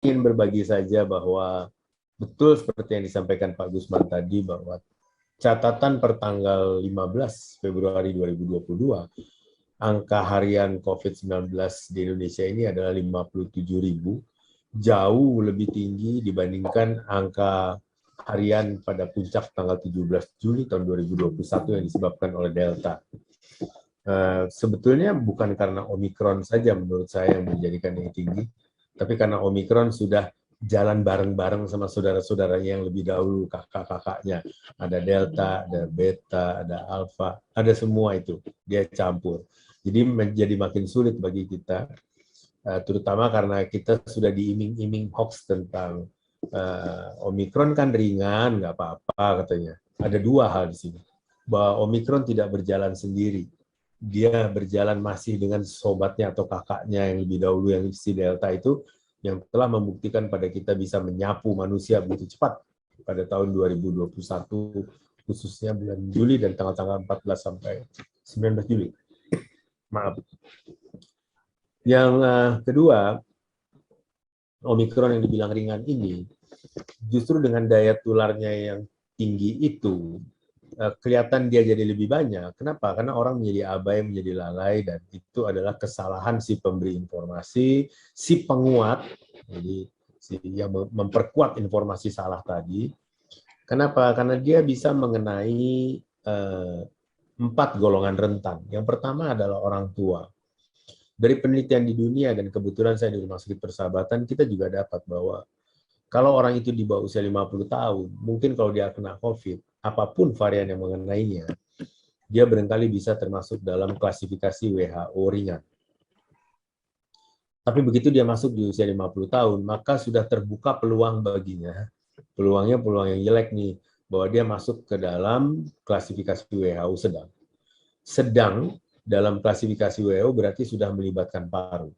ingin berbagi saja bahwa betul seperti yang disampaikan Pak Gusman tadi, bahwa catatan per tanggal 15 Februari 2022, angka harian COVID-19 di Indonesia ini adalah 57.000, jauh lebih tinggi dibandingkan angka harian pada puncak tanggal 17 Juli tahun 2021 yang disebabkan oleh Delta. Sebetulnya bukan karena Omikron saja menurut saya yang menjadikan ini tinggi, tapi karena Omikron sudah jalan bareng-bareng sama saudara-saudaranya yang lebih dahulu, kakak-kakaknya. Ada Delta, ada Beta, ada Alpha, ada semua itu. Dia campur. Jadi menjadi makin sulit bagi kita, terutama karena kita sudah diiming-iming hoax tentang Omikron kan ringan, nggak apa-apa katanya. Ada dua hal di sini. Bahwa Omikron tidak berjalan sendiri. Dia berjalan masih dengan sobatnya atau kakaknya yang lebih dahulu, yang si Delta itu, yang telah membuktikan pada kita bisa menyapu manusia begitu cepat pada tahun 2021, khususnya bulan Juli dan tanggal-tanggal 14 sampai 19 Juli. Maaf. Yang kedua, Omikron yang dibilang ringan ini, justru dengan daya tularnya yang tinggi itu, kelihatan dia jadi lebih banyak. Kenapa? Karena orang menjadi abai, menjadi lalai, dan itu adalah kesalahan si pemberi informasi, si penguat, jadi si yang memperkuat informasi salah tadi. Kenapa? Karena dia bisa mengenai 4 golongan rentan. Yang pertama adalah orang tua. Dari penelitian di dunia, dan kebetulan saya di Rumah Sakit Persahabatan, kita juga dapat bahwa kalau orang itu di bawah usia 50 tahun, mungkin kalau dia kena COVID, apapun varian yang mengenainya, dia barangkali bisa termasuk dalam klasifikasi WHO ringan. Tapi begitu dia masuk di usia 50 tahun, maka sudah terbuka peluang baginya. Peluangnya peluang yang jelek nih, bahwa dia masuk ke dalam klasifikasi WHO sedang. Sedang dalam klasifikasi WHO berarti sudah melibatkan paru.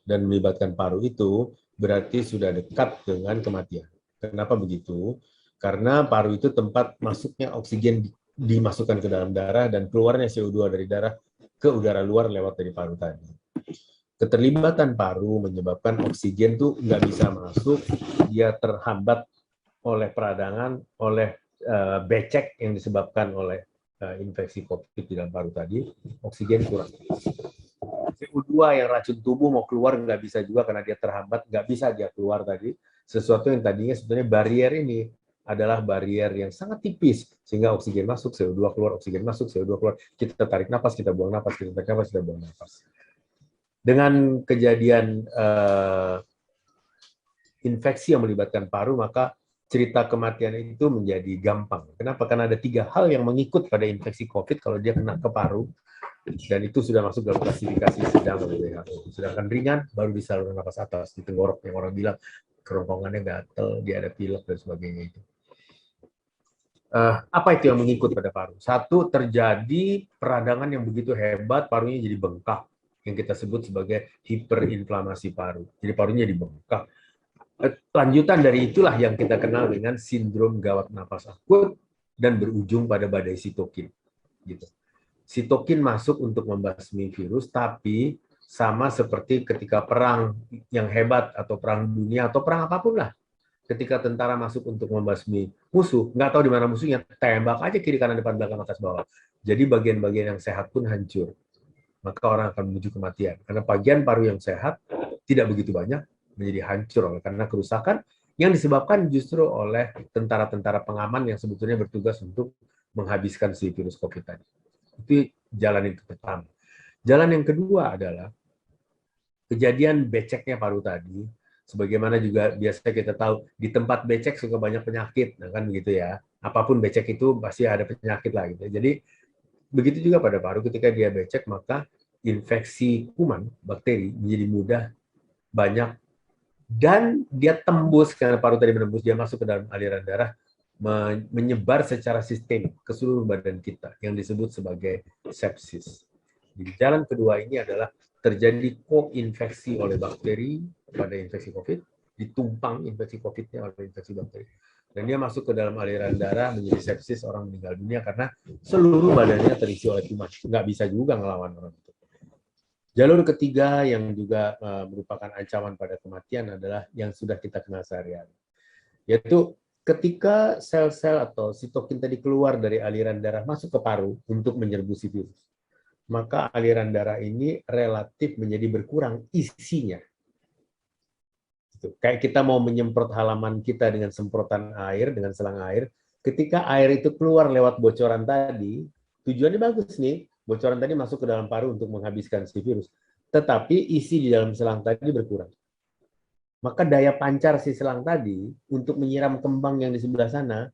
Dan melibatkan paru itu berarti sudah dekat dengan kematian. Kenapa begitu? Karena paru itu tempat masuknya oksigen dimasukkan ke dalam darah dan keluarnya CO2 dari darah ke udara luar lewat dari paru tadi. Keterlibatan paru menyebabkan oksigen tuh nggak bisa masuk, dia terhambat oleh peradangan, oleh becek yang disebabkan oleh infeksi COVID di dalam paru tadi, oksigen kurang. CO2 yang racun tubuh mau keluar nggak bisa juga karena dia terhambat, nggak bisa dia keluar tadi. Sesuatu yang tadinya sebetulnya barier ini adalah barier yang sangat tipis, sehingga oksigen masuk, CO2 keluar, oksigen masuk, CO2 keluar. Kita tarik napas, kita buang napas, kita tarik napas, kita buang napas. Dengan kejadian infeksi yang melibatkan paru, maka cerita kematian itu menjadi gampang. Kenapa? Karena ada 3 hal yang mengikut pada infeksi COVID kalau dia kena ke paru, dan itu sudah masuk dalam klasifikasi sedang oleh WHO. Sedangkan ringan baru di saluran napas atas, di tenggorok yang orang bilang kerongkongannya gatel, dia ada pilek dan sebagainya itu. Apa itu yang mengikut pada paru? Satu, terjadi peradangan yang begitu hebat, parunya jadi bengkak, yang kita sebut sebagai hiperinflamasi paru. Jadi parunya jadi bengkak. Lanjutan dari itulah yang kita kenal dengan sindrom gawat napas akut dan berujung pada badai sitokin. Gitu. Sitokin masuk untuk membasmi virus, tapi sama seperti ketika perang yang hebat atau perang dunia atau perang apapun lah. Ketika tentara masuk untuk membasmi musuh, nggak tahu di mana musuhnya, tembak aja kiri kanan depan belakang atas bawah. Jadi bagian-bagian yang sehat pun hancur. Maka orang akan menuju kematian. Karena bagian paru yang sehat tidak begitu banyak, menjadi hancur karena kerusakan yang disebabkan justru oleh tentara-tentara pengaman yang sebetulnya bertugas untuk menghabiskan si virus COVID tadi. Itu jalan yang pertama. Jalan yang kedua adalah kejadian beceknya paru tadi. Sebagaimana juga biasa kita tahu, di tempat becek suka banyak penyakit, nah kan begitu ya. Apapun becek itu pasti ada penyakit lah gitu. Jadi begitu juga pada paru, ketika dia becek maka infeksi kuman, bakteri menjadi mudah, banyak, dan dia tembus, karena paru tadi menembus, dia masuk ke dalam aliran darah, menyebar secara sistemik ke seluruh badan kita, yang disebut sebagai sepsis. Jadi jalan kedua ini adalah terjadi koinfeksi oleh bakteri pada infeksi COVID, ditumpang infeksi COVID-nya oleh infeksi bakteri, dan dia masuk ke dalam aliran darah, menjadi sepsis, orang meninggal dunia karena seluruh badannya terisi oleh kuman. Nggak bisa juga ngelawan orang itu. Jalur ketiga yang juga merupakan ancaman pada kematian adalah yang sudah kita kenal sehari-hari, yaitu ketika sel-sel atau sitokin tadi keluar dari aliran darah masuk ke paru untuk menyerbu si virus, maka aliran darah ini relatif menjadi berkurang isinya. Kayak kita mau menyemprot halaman kita dengan semprotan air, dengan selang air, ketika air itu keluar lewat bocoran tadi, tujuannya bagus nih, bocoran tadi masuk ke dalam paru untuk menghabiskan si virus. Tetapi isi di dalam selang tadi berkurang. Maka daya pancar si selang tadi untuk menyiram kembang yang di sebelah sana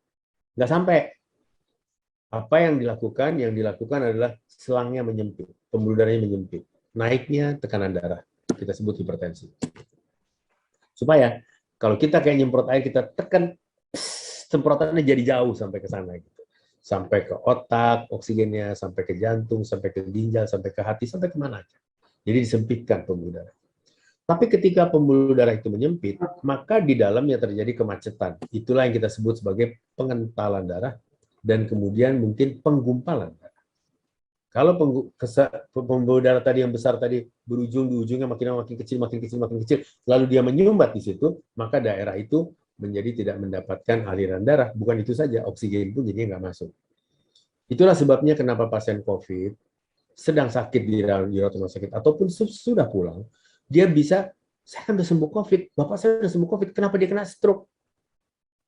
nggak sampai. Apa yang dilakukan? Yang dilakukan adalah selangnya menyempit, pembuluh darahnya menyempit, naiknya tekanan darah, kita sebut hipertensi. Supaya kalau kita kayak nyemprot air, kita tekan, semprotannya jadi jauh sampai ke sana gitu. Sampai ke otak oksigennya, sampai ke jantung, sampai ke ginjal, sampai ke hati, sampai kemana aja. Jadi disempitkan pembuluh darah. Tapi ketika pembuluh darah itu menyempit, maka di dalamnya terjadi kemacetan. Itulah yang kita sebut sebagai pengentalan darah dan kemudian mungkin penggumpalan darah. Kalau pembuluh darah tadi yang besar tadi berujung di ujungnya makin kecil, lalu dia menyumbat di situ, maka daerah itu menjadi tidak mendapatkan aliran darah. Bukan itu saja, oksigen pun jadinya nggak masuk. Itulah sebabnya kenapa pasien COVID sedang sakit di rumah sakit ataupun sudah pulang, dia bisa, saya kan udah sembuh COVID, bapak saya udah sembuh COVID, kenapa dia kena stroke?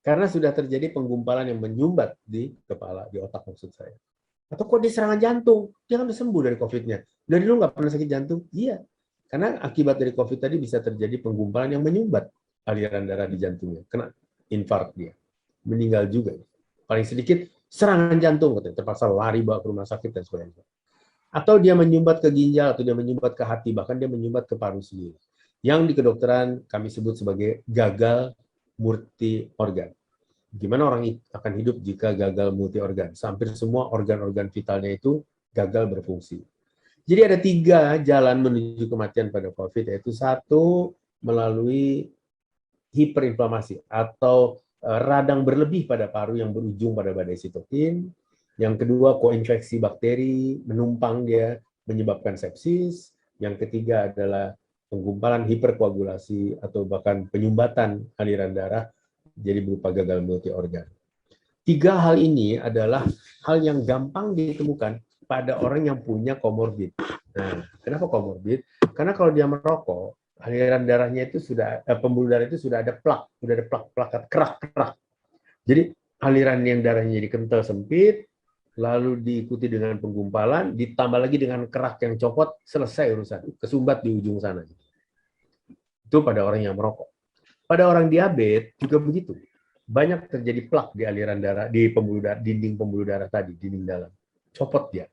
Karena sudah terjadi penggumpalan yang menyumbat di kepala, di otak maksud saya. Atau kok dia serangan jantung, dia kan udah sembuh dari COVID-nya. Dari dulu nggak pernah sakit jantung? Iya. Karena akibat dari COVID tadi bisa terjadi penggumpalan yang menyumbat aliran darah di jantungnya. Kena infark dia. Meninggal juga. Paling sedikit serangan jantung, terpaksa lari bawa ke rumah sakit dan sebagainya. Atau dia menyumbat ke ginjal, atau dia menyumbat ke hati, bahkan dia menyumbat ke paru sendiri. Yang di kedokteran kami sebut sebagai gagal multi organ. Gimana orang akan hidup jika gagal multi organ? Hampir semua organ-organ vitalnya itu gagal berfungsi. Jadi ada 3 jalan menuju kematian pada COVID, yaitu 1, melalui hiperinflamasi atau radang berlebih pada paru yang berujung pada badai sitokin. Yang kedua, koinfeksi bakteri, menumpang dia, menyebabkan sepsis. Yang ketiga adalah penggumpalan hiperkoagulasi atau bahkan penyumbatan aliran darah, jadi berupa gagal multi organ. 3 hal ini adalah hal yang gampang ditemukan pada orang yang punya komorbid. Nah, kenapa komorbid? Karena kalau dia merokok, aliran darahnya itu sudah, pembuluh darah itu sudah ada plak, sudah ada plak, kerak. Jadi aliran yang darahnya jadi kental sempit, lalu diikuti dengan penggumpalan, ditambah lagi dengan kerak yang copot, selesai urusan, kesumbat di ujung sana. Itu pada orang yang merokok. Pada orang diabetes juga begitu. Banyak terjadi plak di aliran darah, di pembuluh darah, dinding pembuluh darah tadi, dinding dalam. Copot dia.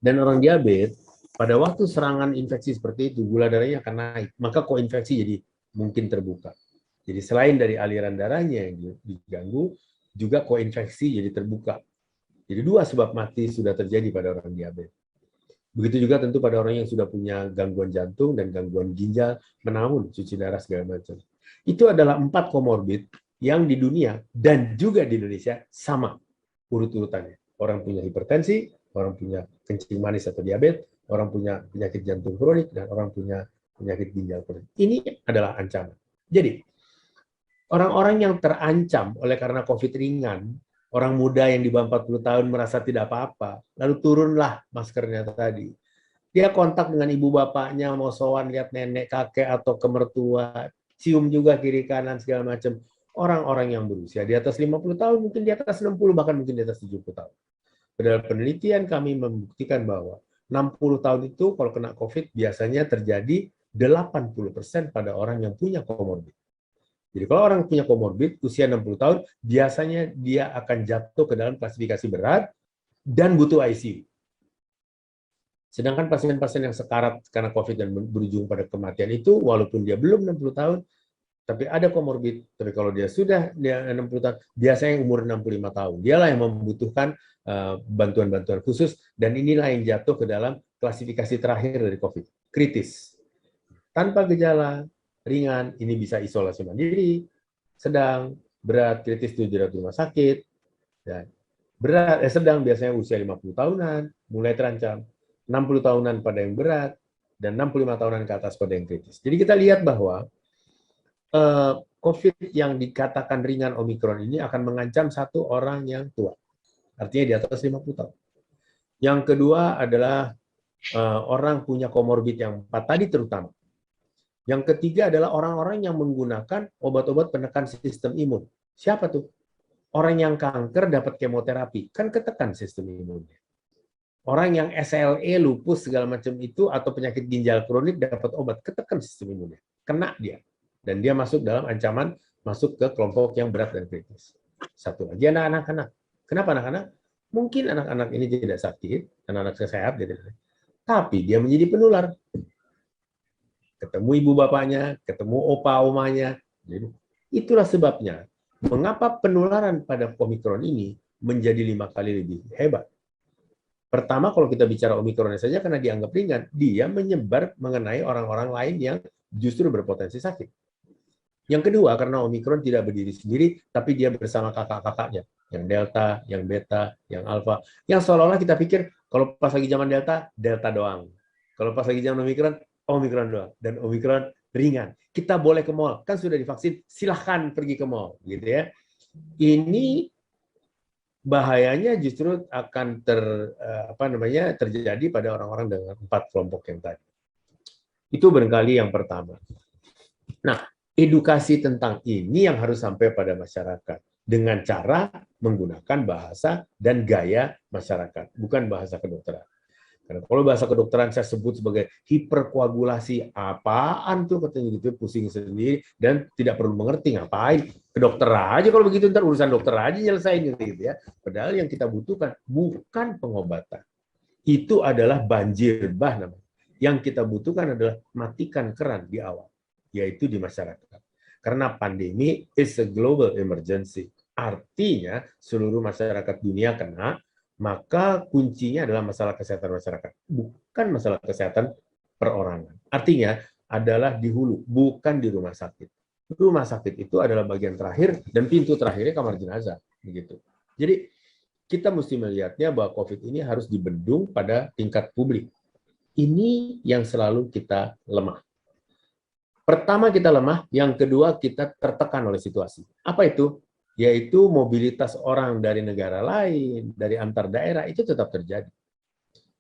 Dan orang diabetes, pada waktu serangan infeksi seperti itu, gula darahnya akan naik. Maka koinfeksi jadi mungkin terbuka. Jadi selain dari aliran darahnya yang diganggu, juga koinfeksi jadi terbuka. Jadi 2 sebab mati sudah terjadi pada orang diabetes. Begitu juga tentu pada orang yang sudah punya gangguan jantung dan gangguan ginjal, menaun, cuci darah, segala macam. Itu adalah 4 komorbid yang di dunia dan juga di Indonesia sama urut-urutannya. Orang punya hipertensi, orang punya kencing manis atau diabetes, orang punya penyakit jantung kronik, dan orang punya penyakit ginjal kronik. Ini adalah ancaman. Jadi, orang-orang yang terancam oleh karena COVID ringan, orang muda yang di bawah 40 tahun merasa tidak apa-apa, lalu turunlah maskernya tadi. Dia kontak dengan ibu bapaknya, mau sowan lihat nenek, kakek, atau ke mertua, cium juga kiri kanan, segala macam. Orang-orang yang berusia di atas 50 tahun, mungkin di atas 60, bahkan mungkin di atas 70 tahun. Padahal penelitian kami membuktikan bahwa 60 tahun itu kalau kena COVID biasanya terjadi 80% pada orang yang punya komorbid. Jadi kalau orang punya komorbid usia 60 tahun, biasanya dia akan jatuh ke dalam klasifikasi berat dan butuh ICU. Sedangkan pasien-pasien yang sekarat karena COVID dan berujung pada kematian itu, walaupun dia belum 60 tahun, tapi ada komorbid, tapi kalau dia sudah 60 tahun, biasanya umur 65 tahun. Dialah yang membutuhkan bantuan-bantuan khusus, dan inilah yang jatuh ke dalam klasifikasi terakhir dari COVID, kritis. Tanpa gejala, ringan, ini bisa isolasi mandiri, sedang, berat, kritis itu dirawat di rumah sakit, dan sedang biasanya usia 50 tahunan, mulai terancam. 60 tahunan pada yang berat, dan 65 tahunan ke atas pada yang kritis. Jadi kita lihat bahwa COVID yang dikatakan ringan Omikron ini akan mengancam satu orang yang tua. Artinya di atas 50 tahun. Yang kedua adalah orang punya komorbid yang 4 tadi terutama. Yang ketiga adalah orang-orang yang menggunakan obat-obat penekan sistem imun. Siapa tuh? Orang yang kanker dapat kemoterapi, kan ketekan sistem imunnya. Orang yang SLE, lupus, segala macam itu, atau penyakit ginjal kronik dapat obat, ketekan sistem imunnya. Kena dia. Dan dia masuk dalam ancaman, masuk ke kelompok yang berat dan kritis. Satu lagi anak-anak. Kenapa anak-anak? Mungkin anak-anak ini tidak sakit, anak-anak sehat, tapi dia menjadi penular. Ketemu ibu bapaknya, ketemu opa omanya. Jadi, itulah sebabnya mengapa penularan pada Omikron ini menjadi 5 kali lebih hebat. Pertama, kalau kita bicara Omikron saja karena dianggap ringan, dia menyebar mengenai orang-orang lain yang justru berpotensi sakit. Yang kedua, karena Omikron tidak berdiri sendiri, tapi dia bersama kakak-kakaknya. Yang Delta, yang Beta, yang Alpha. Yang seolah-olah kita pikir, kalau pas lagi zaman Delta, Delta doang. Kalau pas lagi zaman Omikron, Omikron doang. Dan Omikron ringan. Kita boleh ke mall. Kan sudah divaksin, silahkan pergi ke mall. Gitu ya. Ini bahayanya justru akan terjadi pada orang-orang dengan 4 kelompok yang tadi. Itu barangkali yang pertama. Nah, edukasi tentang ini yang harus sampai pada masyarakat dengan cara menggunakan bahasa dan gaya masyarakat, bukan bahasa kedokteran. Karena kalau bahasa kedokteran saya sebut sebagai hiperkoagulasi, apaan tuh katanya gitu, pusing sendiri dan tidak perlu mengerti ngapain. Ke dokter aja kalau begitu, ntar urusan dokter aja nyelesain gitu ya. Padahal yang kita butuhkan bukan pengobatan. Itu adalah banjir bah namanya. Yang kita butuhkan adalah matikan keran di awal, yaitu di masyarakat. Karena pandemi is a global emergency. Artinya seluruh masyarakat dunia kena, maka kuncinya adalah masalah kesehatan masyarakat, bukan masalah kesehatan perorangan. Artinya adalah di hulu, bukan di rumah sakit. Rumah sakit itu adalah bagian terakhir dan pintu terakhirnya kamar jenazah, begitu. Jadi kita mesti melihatnya bahwa COVID ini harus dibendung pada tingkat publik. Ini yang selalu kita lemah. Pertama kita lemah, yang kedua kita tertekan oleh situasi. Apa itu? Yaitu mobilitas orang dari negara lain, dari antar daerah, itu tetap terjadi.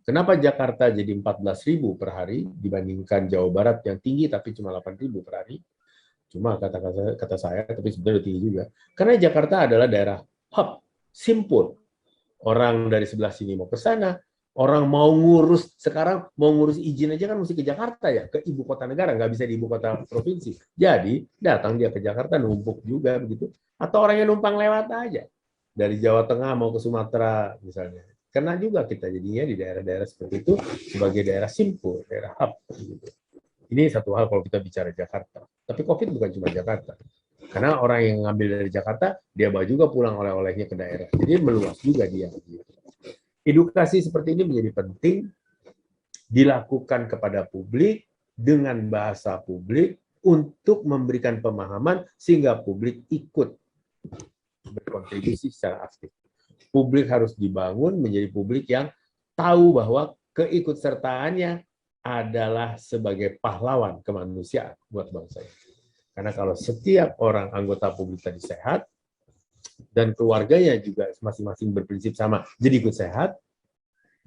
Kenapa Jakarta jadi 14.000 per hari dibandingkan Jawa Barat yang tinggi tapi cuma 8.000 per hari? Cuma kata saya, tapi sebenarnya tinggi juga. Karena Jakarta adalah daerah hub, simpul. Orang dari sebelah sini mau ke sana, orang mau ngurus, sekarang mau ngurus izin aja kan mesti ke Jakarta ya, ke ibu kota negara, nggak bisa di ibu kota provinsi. Jadi datang dia ke Jakarta, numpuk juga begitu. Atau orang yang numpang lewat aja. Dari Jawa Tengah mau ke Sumatera misalnya. Kena juga kita jadinya di daerah-daerah seperti itu sebagai daerah simpul, daerah hub. Gitu. Ini satu hal kalau kita bicara Jakarta. Tapi COVID bukan cuma Jakarta. Karena orang yang ngambil dari Jakarta, dia bawa juga pulang oleh-olehnya ke daerah. Jadi meluas juga dia. Edukasi seperti ini menjadi penting dilakukan kepada publik dengan bahasa publik untuk memberikan pemahaman sehingga publik ikut berkontribusi secara aktif. Publik harus dibangun menjadi publik yang tahu bahwa keikutsertaannya adalah sebagai pahlawan kemanusiaan buat bangsa ini. Karena kalau setiap orang anggota publik tadi sehat, dan keluarganya juga masing-masing berprinsip sama, jadi ikut sehat,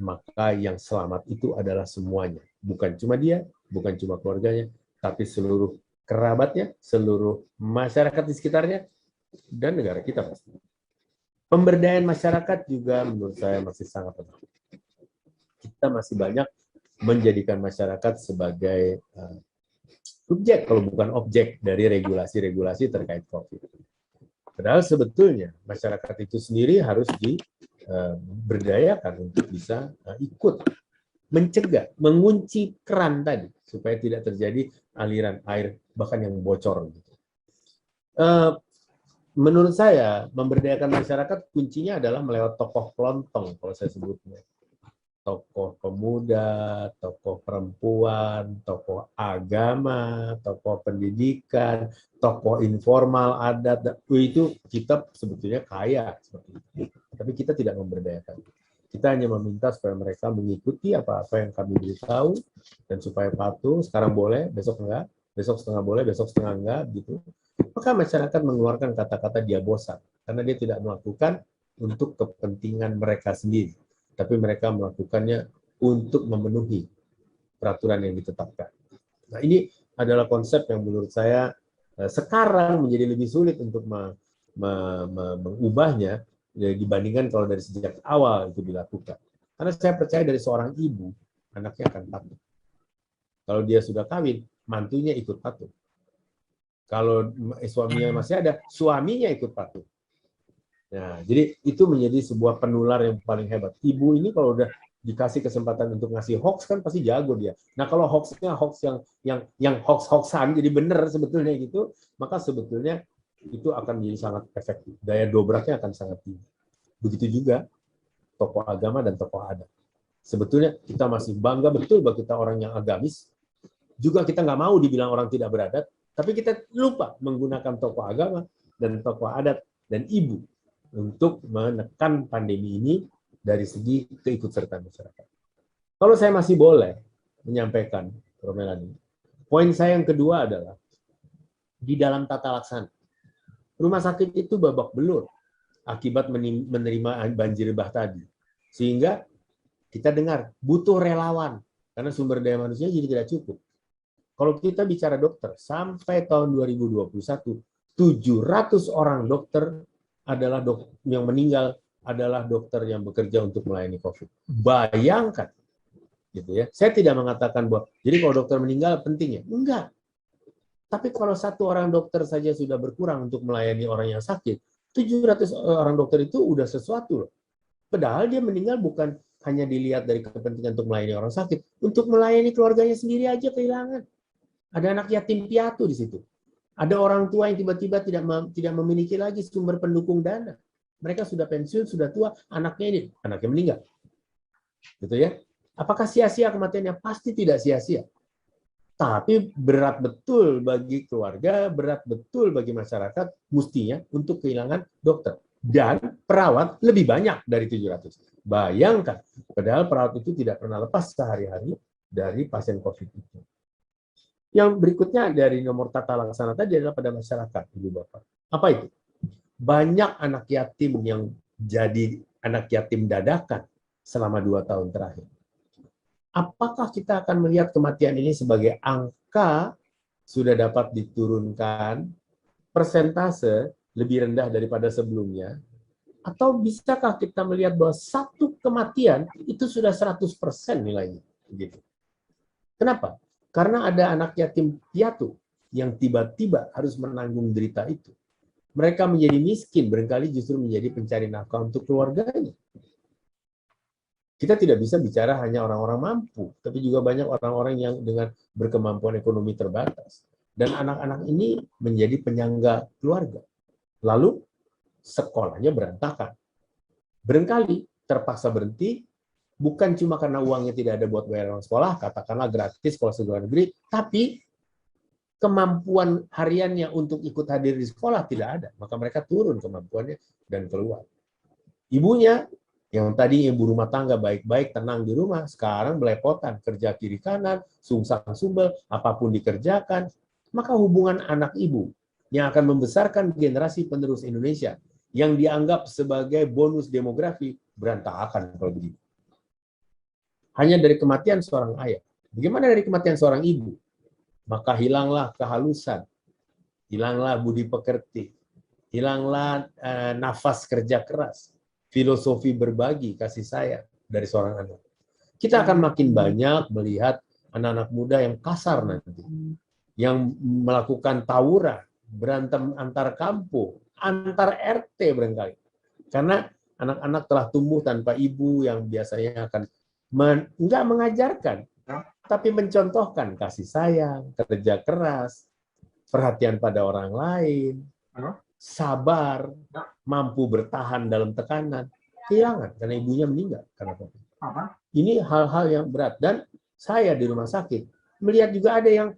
maka yang selamat itu adalah semuanya. Bukan cuma dia, bukan cuma keluarganya, tapi seluruh kerabatnya, seluruh masyarakat di sekitarnya, dan negara kita pasti. Pemberdayaan masyarakat juga menurut saya masih sangat penting. Kita masih banyak menjadikan masyarakat sebagai subjek, kalau bukan objek dari regulasi-regulasi terkait COVID. Padahal sebetulnya masyarakat itu sendiri harus diberdayakan untuk bisa ikut mencegah, mengunci keran tadi supaya tidak terjadi aliran air bahkan yang bocor. Menurut saya memberdayakan masyarakat kuncinya adalah melewat tokoh kelontong kalau saya sebutnya. Tokoh pemuda, tokoh perempuan, tokoh agama, tokoh pendidikan, tokoh informal, adat, itu kita sebetulnya kaya seperti itu. Tapi kita tidak memberdayakan. Kita hanya meminta supaya mereka mengikuti apa-apa yang kami beritahu dan supaya patuh. Sekarang boleh, besok enggak, besok setengah boleh, besok setengah enggak, gitu. Maka masyarakat mengeluarkan kata-kata dia bosan karena dia tidak melakukan untuk kepentingan mereka sendiri, tapi mereka melakukannya untuk memenuhi peraturan yang ditetapkan. Nah, ini adalah konsep yang menurut saya sekarang menjadi lebih sulit untuk mengubahnya dibandingkan kalau dari sejak awal itu dilakukan. Karena saya percaya dari seorang ibu, anaknya akan patuh. Kalau dia sudah kawin, mantunya ikut patuh. Kalau suaminya masih ada, suaminya ikut patuh. Nah, jadi itu menjadi sebuah penular yang paling hebat. Ibu ini kalau udah dikasih kesempatan untuk ngasih hoax kan pasti jago dia. Nah, kalau hoaxnya hoax yang hoax-hoaxan jadi benar sebetulnya gitu, maka sebetulnya itu akan menjadi sangat efektif. Daya dobraknya akan sangat tinggi. Begitu juga tokoh agama dan tokoh adat. Sebetulnya kita masih bangga betul bahwa kita orang yang agamis. Juga kita nggak mau dibilang orang tidak beradat, tapi kita lupa menggunakan tokoh agama dan tokoh adat dan ibu untuk menekan pandemi ini dari segi keikutsertaan masyarakat. Kalau saya masih boleh menyampaikan, Romelani, poin saya yang kedua adalah di dalam tata laksana. Rumah sakit itu babak belur akibat menerima banjir bah tadi. Sehingga kita dengar butuh relawan karena sumber daya manusia jadi tidak cukup. Kalau kita bicara dokter, sampai tahun 2021, 700 orang dokter adalah yang meninggal adalah dokter yang bekerja untuk melayani COVID. Bayangkan, gitu ya. Saya tidak mengatakan bahwa jadi kalau dokter meninggal penting ya, enggak. Tapi kalau satu orang dokter saja sudah berkurang untuk melayani orang yang sakit, 700 orang dokter itu udah sesuatu loh. Padahal dia meninggal bukan hanya dilihat dari kepentingan untuk melayani orang sakit, untuk melayani keluarganya sendiri aja kehilangan. Ada anak yatim piatu di situ. Ada orang tua yang tiba-tiba tidak memiliki lagi sumber pendukung dana. Mereka sudah pensiun, sudah tua, anaknya meninggal. Gitu ya. Apakah sia-sia kematiannya? Pasti tidak sia-sia. Tapi berat betul bagi keluarga, berat betul bagi masyarakat mestinya untuk kehilangan dokter. Dan perawat lebih banyak dari 700. Bayangkan, padahal perawat itu tidak pernah lepas sehari-hari dari pasien COVID itu. Yang berikutnya dari nomor tata laksana tadi adalah pada masyarakat, Ibu Bapak. Apa itu? Banyak anak yatim yang jadi anak yatim dadakan selama 2 tahun terakhir. Apakah kita akan melihat kematian ini sebagai angka sudah dapat diturunkan, persentase lebih rendah daripada sebelumnya, atau bisakah kita melihat bahwa satu kematian itu sudah 100% nilainya? Gitu. Kenapa? Karena ada anak yatim piatu yang tiba-tiba harus menanggung derita itu. Mereka menjadi miskin, barangkali justru menjadi pencari nafkah untuk keluarganya. Kita tidak bisa bicara hanya orang-orang mampu, tapi juga banyak orang-orang yang dengan berkemampuan ekonomi terbatas. Dan anak-anak ini menjadi penyangga keluarga. Lalu sekolahnya berantakan. Barangkali terpaksa berhenti, bukan cuma karena uangnya tidak ada buat bayar sekolah, katakanlah gratis sekolah luar negeri, tapi kemampuan hariannya untuk ikut hadir di sekolah tidak ada. Maka mereka turun kemampuannya dan keluar. Ibunya, yang tadi ibu rumah tangga baik-baik, tenang di rumah, sekarang belepotan, kerja kiri kanan, sungsang sumbel, apapun dikerjakan. Maka hubungan anak ibu yang akan membesarkan generasi penerus Indonesia yang dianggap sebagai bonus demografi berantakan kalau begitu. Hanya dari kematian seorang ayah. Bagaimana dari kematian seorang ibu? Maka hilanglah kehalusan, hilanglah budi pekerti, hilanglah nafas kerja keras, filosofi berbagi, kasih sayang dari seorang anak. Kita akan makin banyak melihat anak-anak muda yang kasar nanti, yang melakukan tawuran, berantem antar kampung, antar RT barangkali. Karena anak-anak telah tumbuh tanpa ibu yang biasanya akan enggak mengajarkan, tapi mencontohkan kasih sayang, kerja keras, perhatian pada orang lain, sabar, mampu bertahan dalam tekanan, kehilangan karena ibunya meninggal karena COVID. Ini hal-hal yang berat. Dan saya di rumah sakit melihat juga ada yang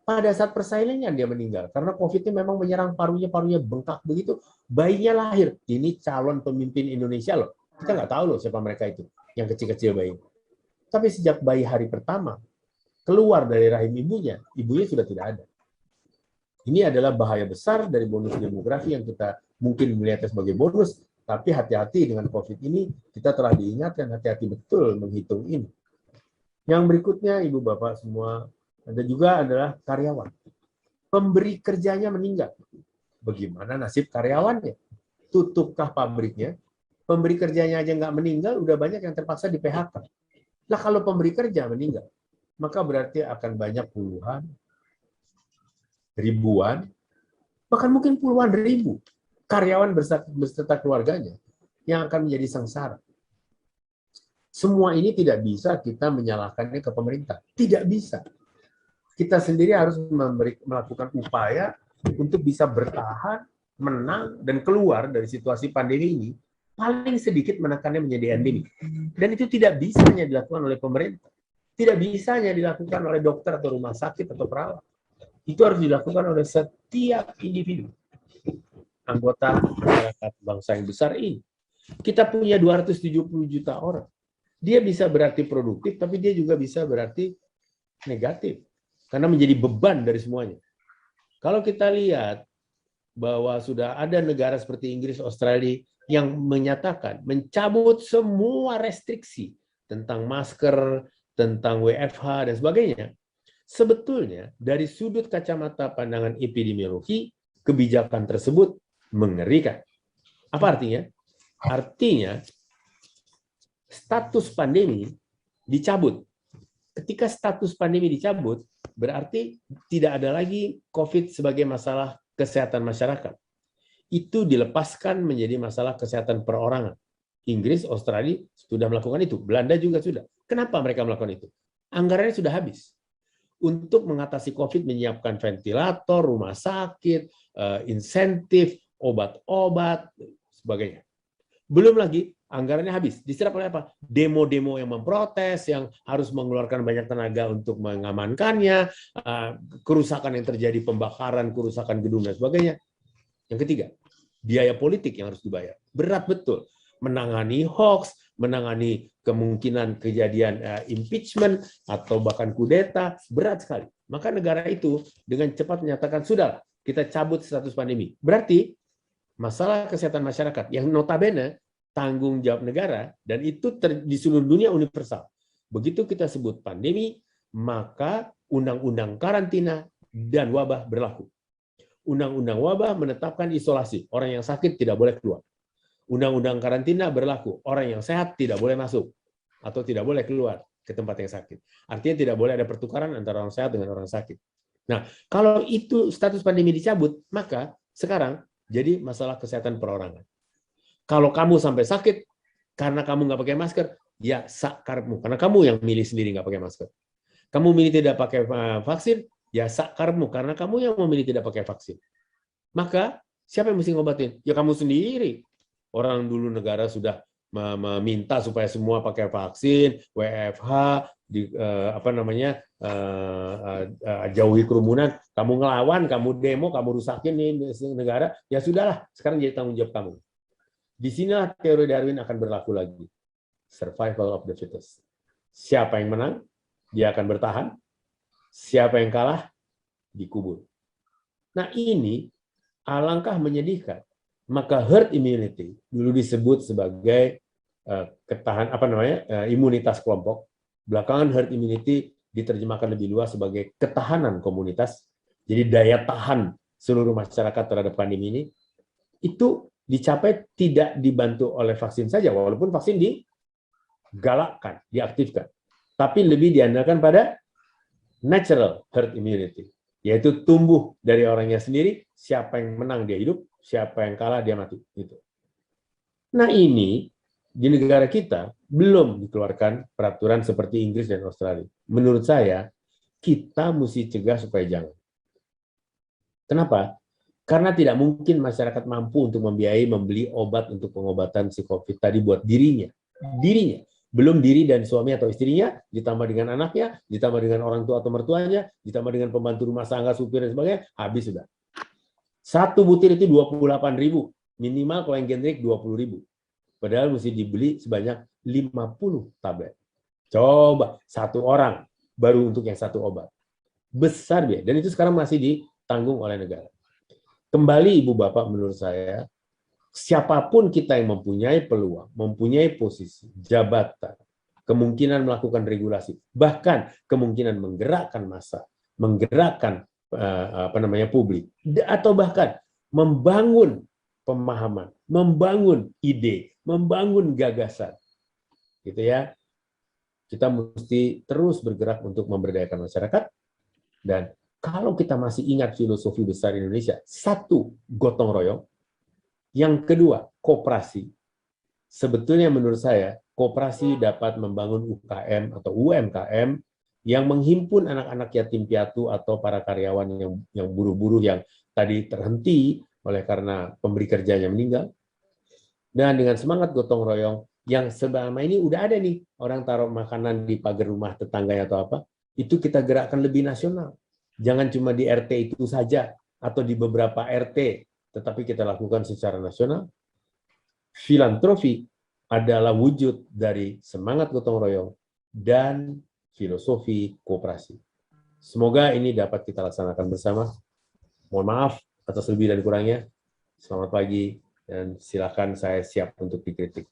pada saat persalinannya dia meninggal karena COVID-nya memang menyerang parunya bengkak begitu, bayinya lahir. Ini calon pemimpin Indonesia loh. Kita nggak tahu loh siapa mereka itu, yang kecil-kecil bayi. Tapi sejak bayi hari pertama keluar dari rahim ibunya sudah tidak ada. Ini adalah bahaya besar dari bonus demografi yang kita mungkin melihatnya sebagai bonus, tapi hati-hati dengan COVID ini, kita telah diingatkan hati-hati betul menghitung ini. Yang berikutnya, Ibu Bapak semua, ada juga adalah karyawan. Pemberi kerjanya meninggal. Bagaimana nasib karyawannya? Tutupkah pabriknya? Pemberi kerjanya aja nggak meninggal, udah banyak yang terpaksa di PHK. Nah, kalau pemberi kerja meninggal, maka berarti akan banyak puluhan, ribuan, bahkan mungkin puluhan ribu karyawan beserta keluarganya yang akan menjadi sengsara. Semua ini tidak bisa kita menyalahkannya ke pemerintah. Tidak bisa. Kita sendiri harus melakukan upaya untuk bisa bertahan, menang, dan keluar dari situasi pandemi ini. Paling sedikit menekannya menjadi endemi. Dan itu tidak bisa hanya dilakukan oleh pemerintah. Tidak bisa hanya dilakukan oleh dokter atau rumah sakit atau perawat. Itu harus dilakukan oleh setiap individu. Anggota masyarakat bangsa yang besar ini. Kita punya 270 juta orang. Dia bisa berarti produktif, tapi dia juga bisa berarti negatif. Karena menjadi beban dari semuanya. Kalau kita lihat bahwa sudah ada negara seperti Inggris, Australia, yang menyatakan, mencabut semua restriksi tentang masker, tentang WFH, dan sebagainya, sebetulnya dari sudut kacamata pandangan epidemiologi, kebijakan tersebut mengerikan. Apa artinya? Artinya, status pandemi dicabut. Ketika status pandemi dicabut, berarti tidak ada lagi COVID sebagai masalah kesehatan masyarakat. Itu dilepaskan menjadi masalah kesehatan perorangan. Inggris, Australia sudah melakukan itu. Belanda juga sudah. Kenapa mereka melakukan itu? Anggarannya sudah habis. Untuk mengatasi COVID, menyiapkan ventilator, rumah sakit, insentif, obat-obat, sebagainya. Belum lagi anggarannya habis. Diserap oleh apa? Demo-demo yang memprotes, yang harus mengeluarkan banyak tenaga untuk mengamankannya, kerusakan yang terjadi, pembakaran, kerusakan gedung, dan sebagainya. Yang ketiga, biaya politik yang harus dibayar. Berat betul. Menangani hoax, menangani kemungkinan kejadian impeachment, atau bahkan kudeta, berat sekali. Maka negara itu dengan cepat menyatakan, sudah, kita cabut status pandemi. Berarti, masalah kesehatan masyarakat yang notabene tanggung jawab negara, dan itu di seluruh dunia universal. Begitu kita sebut pandemi, maka undang-undang karantina dan wabah berlaku. Undang-undang wabah menetapkan isolasi, orang yang sakit tidak boleh keluar. Undang-undang karantina berlaku, orang yang sehat tidak boleh masuk atau tidak boleh keluar ke tempat yang sakit. Artinya tidak boleh ada pertukaran antara orang sehat dengan orang sakit. Nah, kalau itu status pandemi dicabut, maka sekarang jadi masalah kesehatan perorangan. Kalau kamu sampai sakit karena kamu nggak pakai masker, ya sakarmu. Karena kamu yang milih sendiri nggak pakai masker. Kamu milih tidak pakai vaksin, ya sakarmu. Karena kamu yang memilih tidak pakai vaksin. Maka siapa yang mesti ngobatin? Ya kamu sendiri. Orang dulu negara sudah meminta supaya semua pakai vaksin, WFH, jauhi kerumunan. Kamu ngelawan, kamu demo, kamu rusakin nih negara. Ya sudahlah, sekarang jadi tanggung jawab kamu. Di sinilah teori Darwin akan berlaku lagi. Survival of the fittest. Siapa yang menang, dia akan bertahan. Siapa yang kalah, dikubur. Nah ini alangkah menyedihkan. Maka herd immunity dulu disebut sebagai imunitas kelompok. Belakangan herd immunity diterjemahkan lebih luas sebagai ketahanan komunitas. Jadi daya tahan seluruh masyarakat terhadap pandemi ini itu dicapai tidak dibantu oleh vaksin saja, walaupun vaksin digalakkan, diaktifkan. Tapi lebih diandalkan pada natural herd immunity, yaitu tumbuh dari orangnya sendiri, siapa yang menang dia hidup, siapa yang kalah dia mati. Gitu. Nah ini, di negara kita belum dikeluarkan peraturan seperti Inggris dan Australia. Menurut saya, kita mesti cegah supaya jangan. Kenapa? Karena tidak mungkin masyarakat mampu untuk membeli obat untuk pengobatan si COVID tadi buat dirinya. Belum diri dan suami atau istrinya, ditambah dengan anaknya, ditambah dengan orang tua atau mertuanya, ditambah dengan pembantu rumah tangga, supir, dan sebagainya, habis sudah. Satu butir itu 28.000. Minimal kalau yang generik 20.000. Padahal mesti dibeli sebanyak 50 tablet. Coba, satu orang baru untuk yang satu obat. Besar biaya. Dan itu sekarang masih ditanggung oleh negara. Kembali Ibu Bapak, menurut saya, siapapun kita yang mempunyai peluang, mempunyai posisi, jabatan, kemungkinan melakukan regulasi, bahkan kemungkinan menggerakkan massa, menggerakkan publik, atau bahkan membangun pemahaman, membangun ide, membangun gagasan, gitu ya. Kita mesti terus bergerak untuk memberdayakan masyarakat. Dan kalau kita masih ingat filosofi besar Indonesia, satu, gotong royong. Yang kedua, koperasi. Sebetulnya menurut saya, koperasi dapat membangun UKM atau UMKM yang menghimpun anak-anak yatim piatu atau para karyawan yang buruh-buruh yang tadi terhenti oleh karena pemberi kerjanya meninggal. Dan dengan semangat gotong royong, yang selama ini udah ada nih, orang taruh makanan di pagar rumah tetangganya atau apa, itu kita gerakkan lebih nasional. Jangan cuma di RT itu saja, atau di beberapa RT, tetapi kita lakukan secara nasional. Filantropi adalah wujud dari semangat gotong royong dan filosofi koperasi. Semoga ini dapat kita laksanakan bersama. Mohon maaf atas lebih dan kurangnya. Selamat pagi, dan silakan, saya siap untuk dikritik.